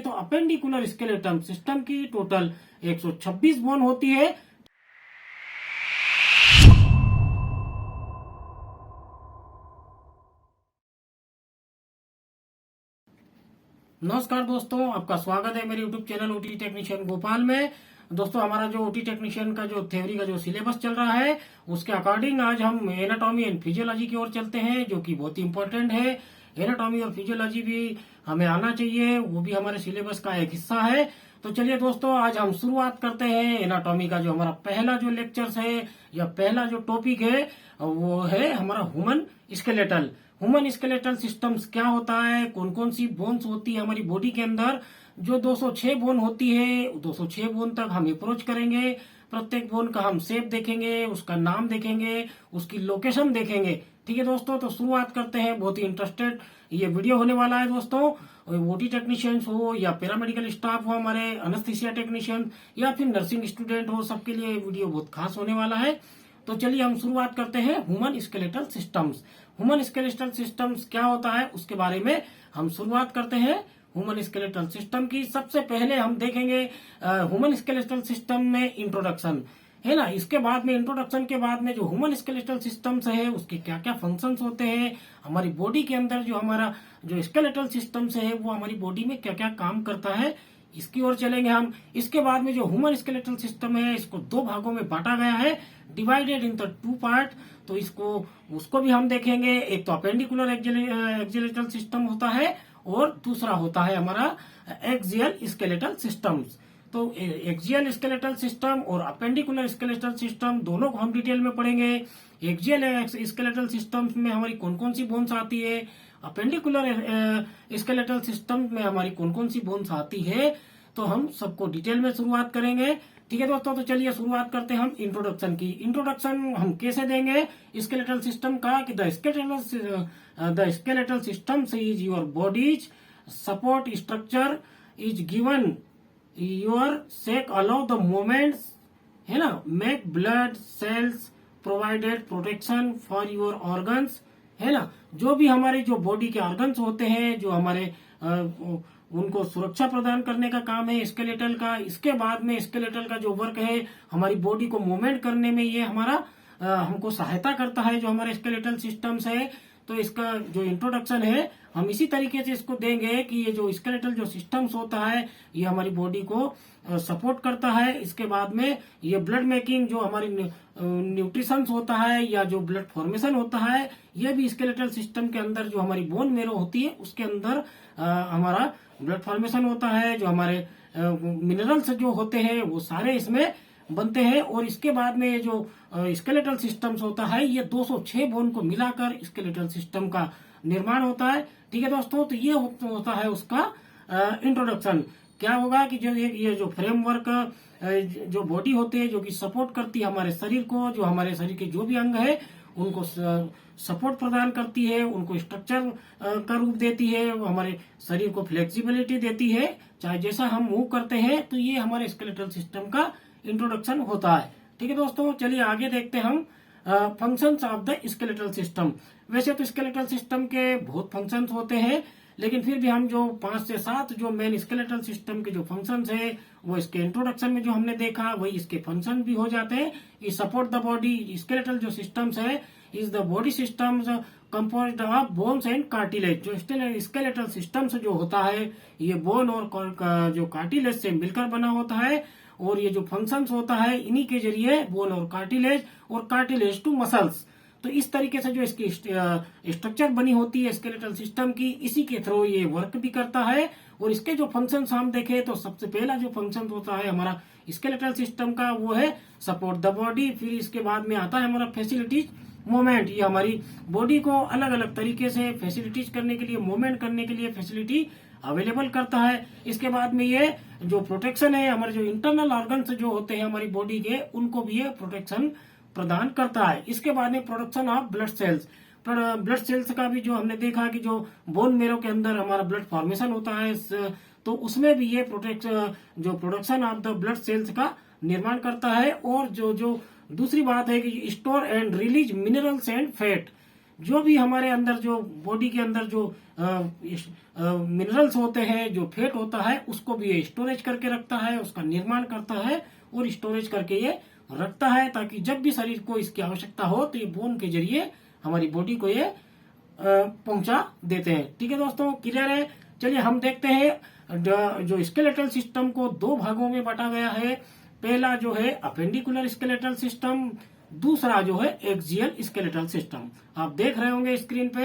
तो appendicular skeleton system की total 126 bone होती है। नमस्कार दोस्तों, आपका स्वागत है मेरे YouTube channel OT technician Bhopal में। दोस्तों, हमारा जो ओटी टेक्नीशियन का जो थ्योरी का जो सिलेबस चल रहा है उसके अकॉर्डिंग आज हम एनाटॉमी एंड फिजियोलॉजी की ओर चलते हैं, जो कि बहुत ही इंपॉर्टेंट है। एनाटॉमी और फिजियोलॉजी भी हमें आना चाहिए, वो भी हमारे सिलेबस का एक हिस्सा है। तो चलिए दोस्तों, आज हम शुरुआत करते हैं एनाटॉमी का। जो हमारा पहला जो लेक्चर्स है या पहला जो टॉपिक है वो है हमारा human skeletal. Human skeletal systems क्या होता है, कौन कौन सी बोन्स होती है हमारी बॉडी के अंदर। जो 206 बोन होती है, 206 बोन तक हम अप्रोच करेंगे। प्रत्येक बोन का हम शेप देखेंगे, उसका नाम देखेंगे, उसकी लोकेशन देखेंगे। ठीक है दोस्तों, तो शुरुआत करते हैं। बहुत ही इंटरेस्टेड ये वीडियो होने वाला है दोस्तों। ओटी टेक्नीशियंस हो या पैरामेडिकल स्टाफ हो, हमारे अनेस्थीसिया टेक्नीशियन या फिर नर्सिंग स्टूडेंट हो, सबके लिए वीडियो बहुत खास होने वाला है। तो चलिए हम शुरुआत करते हैं human skeletal systems. Human skeletal systems क्या होता है उसके बारे में हम शुरुआत करते हैं। ह्यूमन स्केलेटल सिस्टम की सबसे पहले हम देखेंगे ह्यूमन स्केलेटल सिस्टम में इंट्रोडक्शन है ना। इसके बाद में इंट्रोडक्शन के बाद में जो ह्यूमन स्केलेटल सिस्टम्स है उसके क्या क्या फंक्शंस होते हैं, हमारी बॉडी के अंदर जो हमारा जो स्केलेटल सिस्टम्स है वो हमारी बॉडी में क्या क्या काम करता है, इसकी ओर चलेंगे हम। इसके बाद में जो ह्यूमन स्केलेटल सिस्टम है इसको दो भागों में बांटा गया है, divided in the two part. तो उसको भी हम देखेंगे। एक तो अपेंडिकुलर एक्जिलेटल सिस्टम होता है और दूसरा होता है हमारा एक्सियल स्केलेटल सिस्टम्स। तो एक्सियल स्केलेटल सिस्टम और अपेंडिकुलर स्केलेटल सिस्टम दोनों को हम डिटेल में पढ़ेंगे। एक्सियल स्केलेटल सिस्टम में हमारी कौन कौन सी बोन्स आती है, अपेंडिकुलर स्केलेटल सिस्टम में हमारी कौन कौन सी बोन्स आती है, तो हम सबको डिटेल में शुरुआत करेंगे। ठीक है दोस्तों, तो चलिए शुरुआत करते हैं हम इंट्रोडक्शन की। इंट्रोडक्शन हम कैसे देंगे स्केलेटल सिस्टम का कि the skeletal system is your bodies support structure is given your sake allow the movements है ना, make blood cells provided protection for your organs है ना। जो भी हमारे जो बॉडी के ऑर्गन्स होते हैं, जो हमारे उनको सुरक्षा प्रदान करने का काम है स्केलेटल का। इसके बाद में स्केलेटल का जो वर्क है हमारी बॉडी को मूवमेंट करने में ये हमारा हमको सहायता करता है जो हमारे स्केलेटल सिस्टम्स है। तो इसका जो इंट्रोडक्शन है हम इसी तरीके से इसको देंगे कि ये जो स्केलेटल जो सिस्टम्स होता है ये हमारी बॉडी को सपोर्ट करता है। इसके बाद में ये ब्लड मेकिंग जो हमारी न्यूट्रिशंस होता है या जो ब्लड फॉर्मेशन होता है, ये भी स्केलेटल सिस्टम के अंदर जो हमारी बोन मेरो होती है उसके अंदर हमारा ब्लड फॉर्मेशन होता है। जो हमारे मिनरल्स जो होते हैं वो सारे इसमें बनते हैं। और इसके बाद में ये जो स्केलेटल सिस्टम्स होता है ये 206 बोन को मिलाकर स्केलेटल सिस्टम का निर्माण होता है। ठीक है दोस्तों, तो ये होता है उसका इंट्रोडक्शन। क्या होगा कि जो ये जो फ्रेमवर्क जो बॉडी होती है जो कि सपोर्ट करती है हमारे शरीर को, जो हमारे शरीर के जो भी अंग है उनको सपोर्ट प्रदान करती है, उनको स्ट्रक्चर का रूप देती है, वो हमारे शरीर को फ्लेक्सिबिलिटी देती है चाहे जैसा हम मूव करते हैं। तो ये हमारे स्केलेटल सिस्टम का इंट्रोडक्शन होता है। ठीक है दोस्तों, चलिए आगे देखते हैं हम functions of the skeletal system. वैसे तो स्केलेटल सिस्टम के बहुत फंक्शंस होते हैं, लेकिन फिर भी हम जो 5 से 7 जो मेन स्केलेटल सिस्टम के जो फंक्शंस है वो इसके इंट्रोडक्शन में जो हमने देखा वही इसके फंक्शन भी हो जाते हैं। ये सपोर्ट द बॉडी स्केलेटल जो सिस्टम्स है is the body systems composed of bones and cartilage. जो स्केलेटल सिस्टम्स जो होता है ये बोन और जो कार्टिलेज से मिलकर बना होता है। और ये जो फंक्शंस होता है इन्हीं के जरिए बोन और कार्टिलेज टू मसल्स। तो इस तरीके से जो इसकी स्ट्रक्चर बनी होती है स्केलेटल सिस्टम की, इसी के थ्रू ये वर्क भी करता है। और इसके जो फंक्शंस हम देखें तो सबसे पहला जो फंक्शन होता है हमारा स्केलेटल सिस्टम का वो है सपोर्ट द बॉडी। फिर इसके बाद में आता है हमारा फैसिलिटीज मूवमेंट। ये हमारी बॉडी को अलग अलग तरीके से फैसिलिटीज करने के लिए, मूवमेंट करने के लिए फैसिलिटी अवेलेबल करता है। इसके बाद में ये जो प्रोटेक्शन है, हमारे जो इंटरनल ऑर्गन्स जो होते हैं हमारी बॉडी के, उनको भी ये प्रोटेक्शन प्रदान करता है। इसके बाद में production of blood cells. Blood cells का भी जो हमने देखा कि जो बोन मेरो के अंदर हमारा ब्लड फॉर्मेशन होता है तो उसमें भी ये जो production of the blood cells का निर्माण करता है। और जो दूसरी बात है कि store and release minerals and fat. जो भी हमारे अंदर जो बॉडी के अंदर जो मिनरल्स होते हैं, जो फैट होता है, उसको भी ये स्टोरेज करके रखता है, उसका निर्माण करता है और स्टोरेज करके ये रखता है, ताकि जब भी शरीर को इसकी आवश्यकता हो तो ये बोन के जरिए हमारी बॉडी को ये पहुंचा देते हैं। ठीक है दोस्तों, क्लियर है। चलिए हम देखते हैं जो स्केलेटल सिस्टम को दो भागों में बांटा गया है। पहला जो है अपेंडिकुलर स्केलेटल सिस्टम, दूसरा जो है एक्सियल स्केलेटल सिस्टम। आप देख रहे होंगे स्क्रीन पे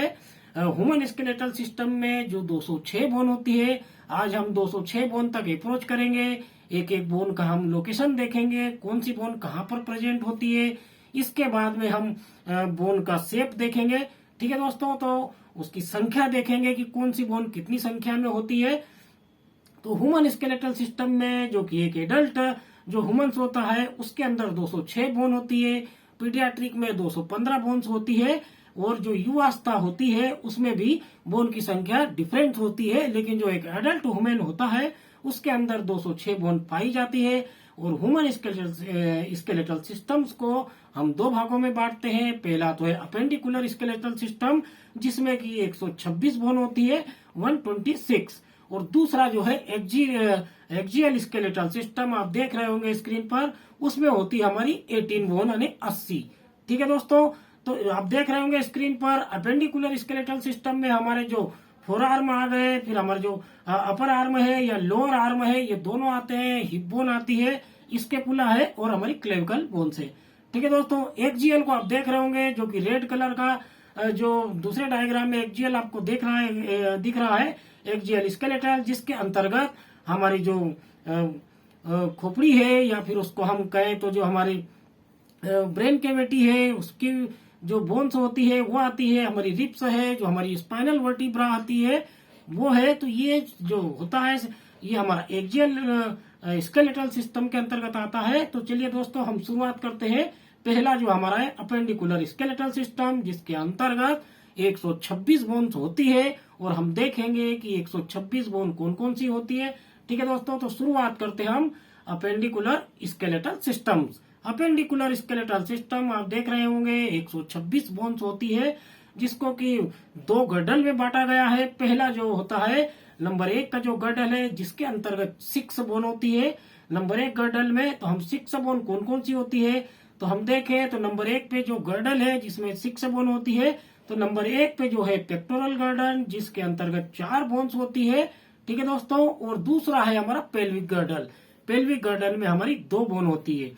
ह्यूमन स्केलेटल सिस्टम में जो 206 बोन होती है। आज हम 206 बोन तक अप्रोच करेंगे, एक एक बोन का हम लोकेशन देखेंगे, कौन सी बोन कहाँ पर प्रेजेंट होती है। इसके बाद में हम बोन का शेप देखेंगे। ठीक है दोस्तों, तो उसकी संख्या देखेंगे कि कौन सी बोन कितनी संख्या में होती है। तो ह्यूमन स्केलेटल सिस्टम में जो कि एक एडल्ट जो ह्यूमंस होता है उसके अंदर 206 बोन होती है, पीडियाट्रिक में 215 बोन्स होती है, और जो युवावस्था होती है उसमें भी बोन की संख्या डिफरेंट होती है। लेकिन जो एक एडल्ट ह्यूमन होता है उसके अंदर 206 बोन पाई जाती है। और ह्यूमन स्केलेटल सिस्टम्स को हम दो भागों में बांटते हैं। पहला तो है अपेंडिकुलर स्केलेटल सिस्टम, जिसमें कि 126 बोन होती है, 126, और दूसरा जो है एक्जियल स्केलेटल सिस्टम, आप देख रहे होंगे स्क्रीन पर, उसमें होती है हमारी 18 बोन यानी 80। ठीक है दोस्तों, तो आप देख रहे होंगे स्क्रीन पर अपेंडिकुलर स्केलेटल सिस्टम में हमारे जो फोर आर्म आ गए, फिर हमारे जो अपर आर्म है या लोअर आर्म है, ये दोनों आते हैं, हिप बोन आती है, स्कैपुला है, और हमारी क्लेविकल बोन्स है। ठीक है दोस्तों, एक्जियल को आप देख रहे होंगे जो कि रेड कलर का जो दूसरे डायग्राम में एक्जियल आपको दिख रहा है एक्जियल स्केलेटल, जिसके अंतर्गत हमारी जो खोपड़ी है, या फिर उसको हम कहें तो जो हमारी ब्रेन कैविटी है, उसकी जो बोन्स होती है वो आती है, हमारी रिप्स है, जो हमारी स्पाइनल वर्टिब्रा आती है वो है। तो ये जो होता है ये हमारा एक्जियल स्केलेटल सिस्टम के अंतर्गत आता है। तो चलिए दोस्तों हम शुरुआत करते हैं। पहला जो हमारा है अपेंडिकुलर स्केलेटल सिस्टम, जिसके अंतर्गत 126 बोन्स होती है, और हम देखेंगे कि 126 बोन कौन कौन सी होती है। ठीक है दोस्तों, तो शुरुआत करते हैं हम appendicular skeletal systems. Appendicular skeletal system आप देख रहे होंगे 126 बोन्स होती है, जिसको कि दो गर्डल में बांटा गया है। पहला जो होता है नंबर 1 का जो गर्डल है, जिसके अंतर्गत 6 बोन होती है। नंबर 1 गर्डल में तो हम 6 बोन कौन कौन सी होती है, तो हम देखें तो नंबर 1 पे जो गर्डल है जिसमें 6 बोन होती है, तो नंबर 1 पे जो है पेक्टोरल गर्डल, जिसके अंतर्गत 4 बोन्स होती है। ठीक है दोस्तों, और दूसरा है हमारा पेल्विक गर्डल। पेल्विक गर्डल में हमारी 2 बोन होती है।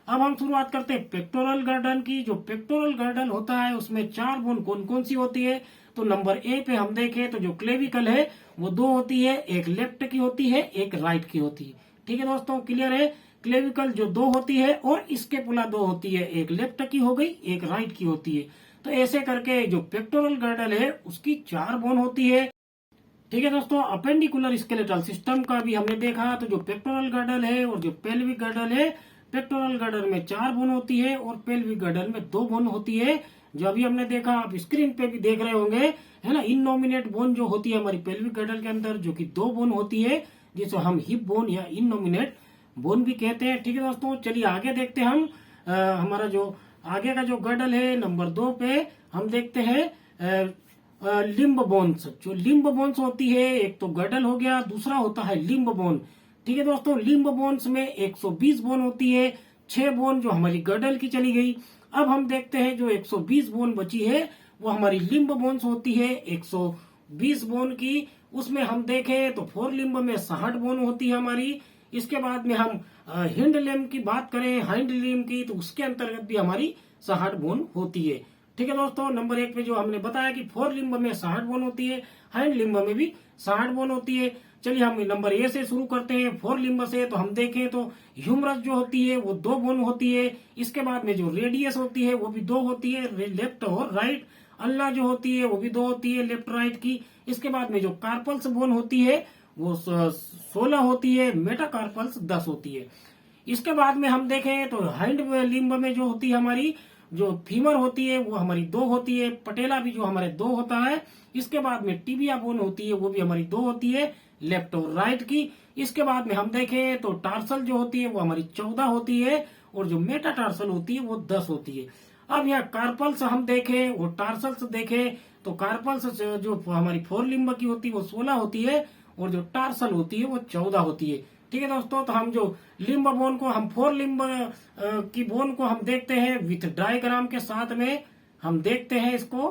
अब हम शुरुआत करते हैं पेक्टोरल गर्डल की। जो पेक्टोरल गर्डल होता है उसमें 4 बोन कौन कौन सी होती है, तो नंबर ए पे हम देखें तो जो क्लेविकल है वो 2 होती है, एक लेफ्ट की होती है, एक राइट की होती है। ठीक है दोस्तों, क्लियर है। क्लेविकल जो 2 होती है और स्कैपुला 2 होती है, एक लेफ्ट की हो गई, एक राइट की होती है। तो ऐसे करके जो पेक्टोरल गर्डल है उसकी 4 बोन होती है। ठीक है दोस्तों, अपेंडिकुलर स्केलेटल सिस्टम का भी हमने देखा। तो जो पेक्टोरल गर्डल है और जो पेल्विक गर्डल है, पेक्टोरल गर्डल में 4 बोन होती है और पेल्विक गर्डल में 2 बोन होती है। जो अभी हमने देखा, आप स्क्रीन पे भी देख रहे होंगे, है ना। इननोमिनेट बोन जो होती है हमारी पेल्विक गर्डल के अंदर, जो कि 2 बोन होती है, जिसे हम हिप बोन या इननोमिनेट बोन भी कहते हैं। ठीक है दोस्तों, चलिए आगे देखते हैं हम। हमारा जो आगे का जो गर्डल है नंबर 2 पे हम देखते हैं लिम्ब बोन्स। जो लिम्ब बोन्स होती है, एक तो गर्डल हो गया, दूसरा होता है लिम्ब बोन। ठीक है दोस्तों, लिम्ब बोन्स में 120 बोन होती है, 6 बोन जो हमारी गर्डल की चली गई। अब हम देखते हैं जो 120 बोन बची है वो हमारी लिम्ब बोन्स होती है 120 बोन की। उसमें हम देखें तो फोर लिम्ब में 60 बोन होती है हमारी। इसके बाद में हम हिंड लिम्ब की बात करें, हाइंड लिम्ब की, तो उसके अंतर्गत भी हमारी 60 बोन होती है। ठीक है दोस्तों, नंबर 1 पे जो हमने बताया कि फोर लिम्ब में 60 बोन होती है, हाइंड लिम्ब में भी 60 बोन होती है। चलिए हम नंबर ए से शुरू करते हैं, फोर लिम्ब से। तो हम देखें तो ह्यूमरस जो होती है वो 2 बोन होती है। इसके बाद में जो रेडियस होती है वो भी 2 होती है, लेफ्ट और राइट। अल्ला जो होती है वो भी 2 होती है, लेफ्ट राइट की। इसके बाद में जो कार्पल्स बोन होती है वो 16 होती है, मेटाकार्पल्स 10 होती है। इसके बाद में हम देखें तो हाइंड लिम्ब में जो होती है हमारी जो फीमर होती है वो हमारी 2 होती है, पटेला भी जो हमारे 2 होता है। इसके बाद में टिबिया बोन होती है वो भी हमारी 2 होती है, लेफ्ट और राइट की। इसके बाद में हम देखें तो टार्सल जो होती है वो हमारी 14 होती है, और जो मेटाटार्सल होती है वो 10 होती है। अब यहाँ कार्पल्स हम देखें और टार्सल्स देखें तो कार्पल्स जो हमारी फोर लिम्ब की होती है वो 16 होती है और जो टार्सल होती है वो 14 होती है। ठीक है दोस्तों, तो हम जो लिम्ब बोन को हम फोर लिम्ब की बोन को हम देखते हैं विथ डायग्राम के साथ में हम देखते हैं इसको।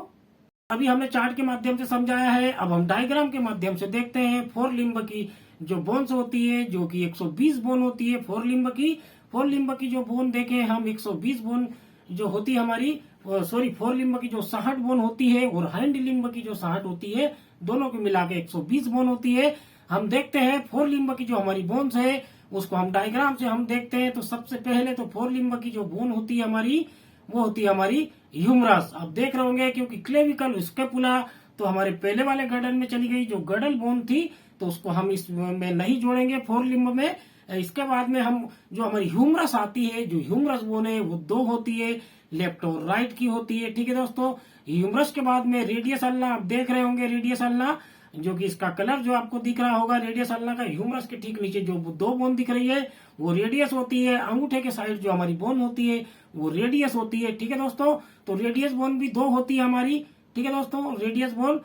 अभी हमने चार्ट के माध्यम से समझाया है, अब हम डायग्राम के माध्यम से देखते हैं फोर लिम्ब की जो बोन्स होती है जो कि 120 बोन होती है फोर लिम्ब की। फोर लिम्ब की जो बोन देखें हम 120 बोन जो होती है हमारी फोर लिम्ब की जो 60 बोन होती है और हैंड लिम्ब की जो 60 होती है, दोनों को मिला के 120 बोन होती है। हम देखते हैं फोर लिम्ब की जो हमारी बोन्स है उसको हम डायग्राम से हम देखते हैं। तो सबसे पहले तो फोर लिम्ब की जो बोन होती है हमारी वो होती है हमारी ह्यूमरस। आप देख रहे होंगे क्योंकि क्लेविकल स्कैपुला तो हमारे पहले वाले गर्डल में चली गई, जो गर्डल बोन थी तो उसको हम इसमें नहीं जोड़ेंगे फोर लिम्ब में। इसके बाद में हम जो हमारी ह्यूमरस आती है, जो ह्यूमरस बोन है वो 2 होती है, लेफ्ट और राइट की होती है। ठीक है दोस्तों, ह्यूमरस के बाद में रेडियस अल्ना आप देख रहे होंगे, रेडियस अल्ना जो कि इसका कलर जो आपको दिख रहा होगा रेडियस अल्ना का, ह्यूमरस के ठीक नीचे जो 2 बोन दिख रही है वो रेडियस होती है। अंगूठे के साइड जो हमारी बोन होती है वो रेडियस होती है। ठीक है दोस्तों, तो रेडियस बोन भी 2 होती है हमारी। ठीक है दोस्तों, रेडियस बोन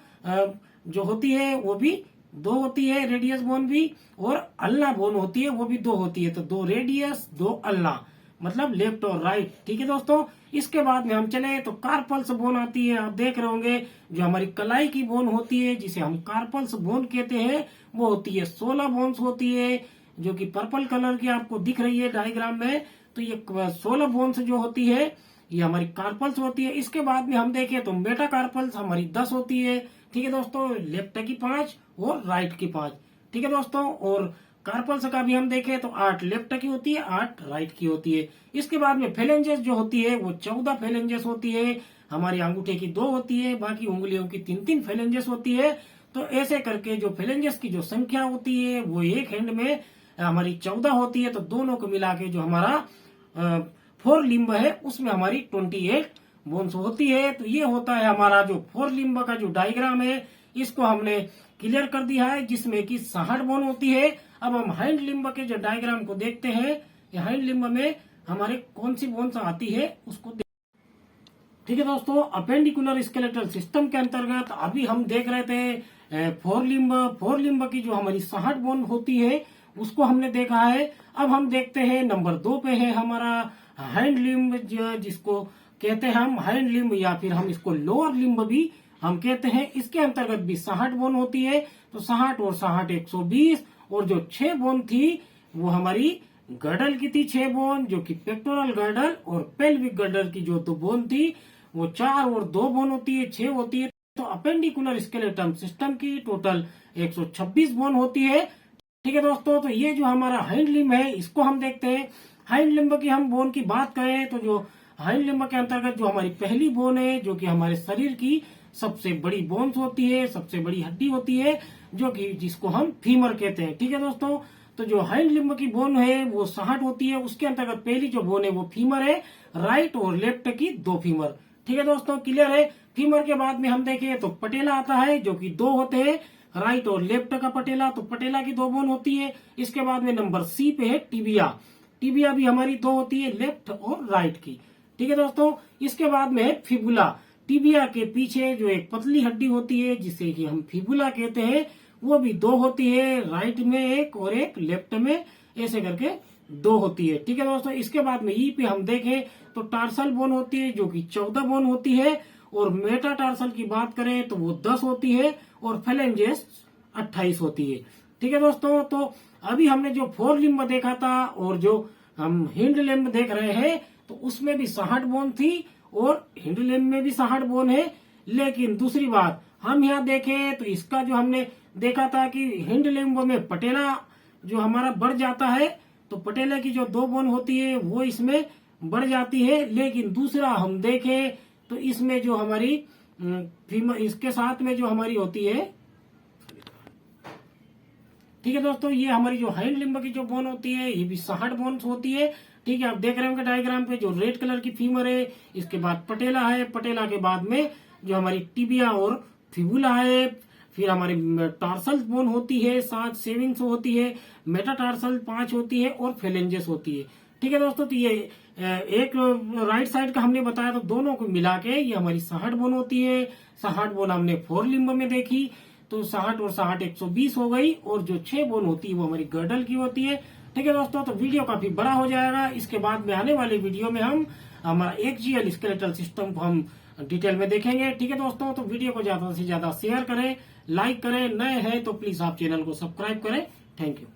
जो होती है वो भी 2 होती है, रेडियस बोन भी, और अल्ना बोन होती है वो भी 2 होती है। तो 2 रेडियस 2 अल्ना मतलब लेफ्ट और राइट। ठीक है दोस्तों, इसके बाद में हम चले तो कार्पल्स बोन आती है। आप देख रहे होंगे जो हमारी कलाई की बोन होती है जिसे हम कार्पल्स बोन कहते हैं वो होती है 16 बोन्स होती है, जो कि पर्पल कलर की आपको दिख रही है डायग्राम में। तो ये 16 बोन्स जो होती है ये हमारी कार्पल्स होती है। इसके बाद में हम देखें तो मेटा कार्पल्स हमारी 10 होती है। ठीक है दोस्तों, लेफ्ट की 5 और राइट की 5। ठीक है दोस्तों, और कार्पल्स का भी हम देखें तो 8 लेफ्ट की होती है, 8 राइट की होती है। इसके बाद में फेलेंजेस जो होती है वो 14 फेलेंजेस होती है। हमारी अंगूठे की 2 होती है, बाकी उंगलियों की 3-3 फेलेंजेस होती है। तो ऐसे करके जो फेलेंजेस की जो संख्या होती है वो एक हैंड में हमारी 14 होती है। तो दोनों को मिला के जो हमारा फोर लिम्ब है उसमें हमारी 28 बोन्स होती है। तो ये होता है हमारा जो फोर लिम्ब का जो डायग्राम है, इसको हमने क्लियर कर दिया है जिसमें कि 60 बोन होती है। अब हम हैंड लिम्ब के जो डायग्राम को देखते हैं, हैंड लिम्ब में हमारे कौन सी बोन्स आती है उसको ठीक है दोस्तों, अपेंडिकुलर स्केलेटल सिस्टम के अंतर्गत अभी हम देख रहे थे फोर लिम्ब की जो हमारी 60 बोन होती है उसको हमने देखा है। अब हम देखते हैं नंबर 2 पे है हमारा हैंड लिम्ब, जिसको कहते हैं हम हैंड लिम्ब या फिर हम इसको लोअर लिम्ब भी हम कहते हैं। इसके अंतर्गत भी 60 बोन होती है। तो 60 और 60 120, और जो 6 बोन थी वो हमारी गर्डल की थी 6 बोन, जो कि पेक्टोरल गर्डल और पेल्विक गर्डल की जो 2 बोन थी वो 4 और 2 बोन होती है, 6 होती है। तो अपेंडिकुलर स्केलेटल सिस्टम की टोटल 126 बोन होती है। ठीक है दोस्तों, तो ये जो हमारा हैंड लिम्ब है इसको हम देखते हैं। हैंड लिम्ब की हम बोन की बात करें तो जो हैंड लिम्ब के अंतर्गत जो हमारी पहली बोन है जो कि हमारे शरीर की सबसे बड़ी बोन्स होती है, सबसे बड़ी हड्डी होती है, जो कि जिसको हम फीमर कहते हैं। ठीक है दोस्तों, तो जो हैंड लिम्ब की बोन है वो 60 होती है। उसके अंतर्गत पहली जो बोन है वो फीमर है, राइट और लेफ्ट की 2 फीमर। ठीक है दोस्तों, क्लियर है। फीमर के बाद में हम देखें तो पटेला आता है जो कि 2 होते हैं, राइट और लेफ्ट का पटेला। तो पटेला की 2 बोन होती है। इसके बाद में नंबर सी पे है टिबिया। टिबिया भी हमारी 2 होती है, लेफ्ट और राइट की। ठीक है दोस्तों, इसके बाद में है फिबुला। टिबिया के पीछे जो एक पतली हड्डी होती है जिसे कि हम फिबुला कहते हैं वो भी 2 होती है, राइट में एक और एक लेफ्ट में, ऐसे करके 2 होती है। ठीक है दोस्तों, इसके बाद में ई पे हम देखें तो टार्सल बोन होती है जो कि 14 बोन होती है, और मेटा टार्सल की बात करें तो वो 10 होती है, और फेलेंजेस 28 होती है। ठीक है दोस्तों, तो अभी हमने जो फोर लिम्ब देखा था और जो हम हिंड लिम्ब देख रहे हैं तो उसमें भी 60 बोन थी और हिंड लिम्ब में भी 60 बोन है। लेकिन दूसरी बात हम यहाँ देखें तो इसका जो हमने देखा था कि हिंड लिम्ब में पटेला जो हमारा बढ़ जाता है, तो पटेले की जो 2 बोन होती है वो इसमें बढ़ जाती है। लेकिन दूसरा हम देखें तो इसमें जो हमारी इसके साथ में जो हमारी होती है, ठीक है दोस्तों, ये हमारी जो हैंड लिम्ब की जो बोन होती है ये भी 60 बोन्स होती है। ठीक है, आप देख रहे होंगे डायग्राम पे जो रेड कलर की फीमर है, इसके बाद पटेला है, पटेला के बाद में जो हमारी टिबिया और फिबुला है, फिर हमारी टार्सल बोन होती है 7 होती है, मेटाटार्सल 5 होती है, और फेलेंजेस होती है। ठीक है दोस्तों, तो ये एक राइट साइड का हमने बताया, तो दोनों को मिला के ये हमारी 60 बोन होती है। 60 बोन हमने 4 लिम्ब में देखी, तो 60 और 60 120 हो गई, और जो 6 बोन होती है वो हमारी गर्डल की होती है। ठीक है दोस्तों, तो वीडियो काफी बड़ा हो जाएगा। इसके बाद में आने वाले वीडियो में हम हमारा एक्सियल स्केलेटल सिस्टम को हम डिटेल में देखेंगे। ठीक है दोस्तों, तो वीडियो को ज्यादा से ज्यादा शेयर करें, लाइक करें, नए हैं तो प्लीज आप चैनल को सब्सक्राइब करें। Thank you.